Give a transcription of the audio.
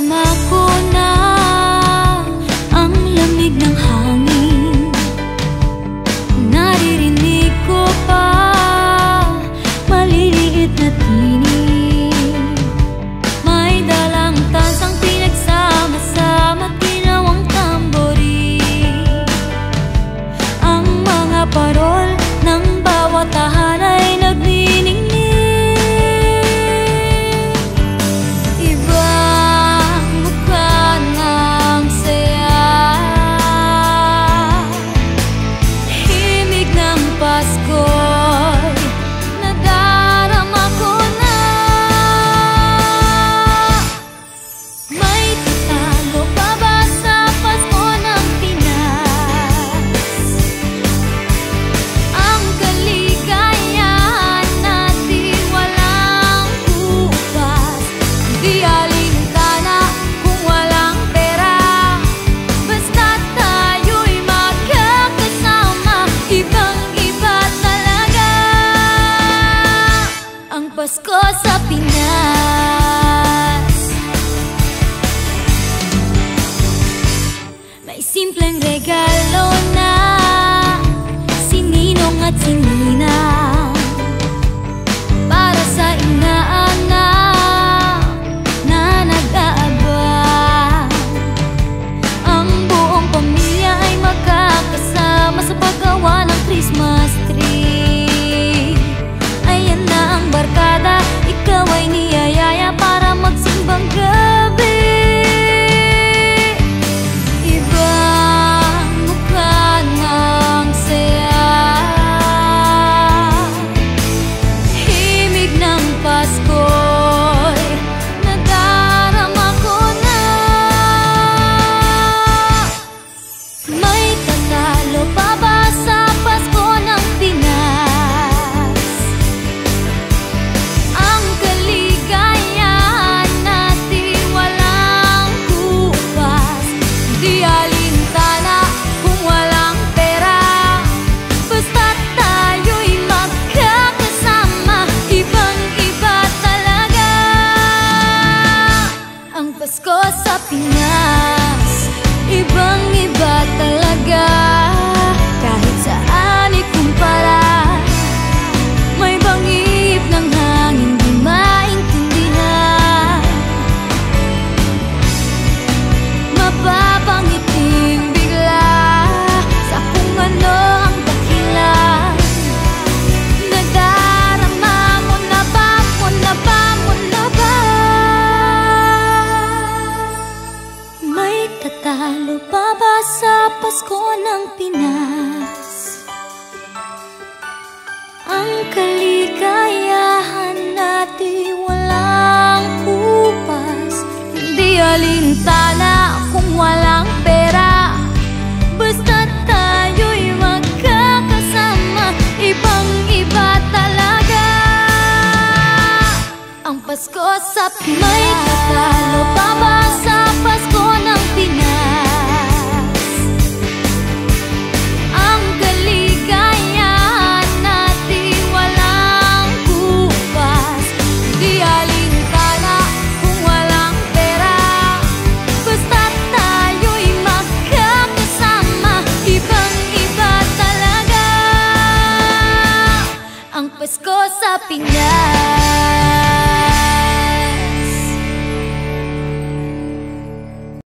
Kasama ko na ang lamig ng hangin. Naririnig ko pa maliliit na tinig. May dalang tansang pinagsama-sama, ginawang tambori. Ang mga parol ng bawat tahan ay nagniningning. Ibang mukha ng saya, himig ng Pasko'y nadarama ko na. May tatalo pa ba sa Pasko ng Pinas? Ang kaligayahan natin walang bukas. Di alintana kung walang pera, basta't tayo'y magkakasama. Ibang-iba talaga ang Pasko sa Pinas. May simpleng regalo na sininong at sininang para sa inaanak na nag-aabang. Ang buong pamilya ay magkakasama sa paggawa ng Christmas tree. Ayan na ang barkada, ikaw ay niyayaya para magsimbang gabi. Ibang mukha ng saya, himig ng Pasko'y nadarama ko na. May tatalo pa ba sa Pasko ng Pinas? Ang kaligayahan natin walang bukas. Di alintana kung walang pera, basta't tayo'y magkakasama. Ibang-iba talaga ang Pasko sa Pinas. Ibang-iba talaga, kahit saan ikumpara. May bangib ng hangin di maintindihan, mapapangiting bigla sa kung ano ang dahilan. Nadarama mo na ba, mo na ba, mo na ba? May tatalo pa ba sa Pasko ng Pinas? Ang kaligayahan natin walang kupas. Hindi alintana kung walang pera, basta't tayo'y magkakasama. Ibang-iba talaga ang Pasko sa Pinas. May tatalo pa ba sa Pasko ng Pinas? Ang kaligayahan natin walang bukas. Di alintana kung walang pera, basta't tayo'y magkakasama. Ibang-iba talaga ang Pasko sa Pinas.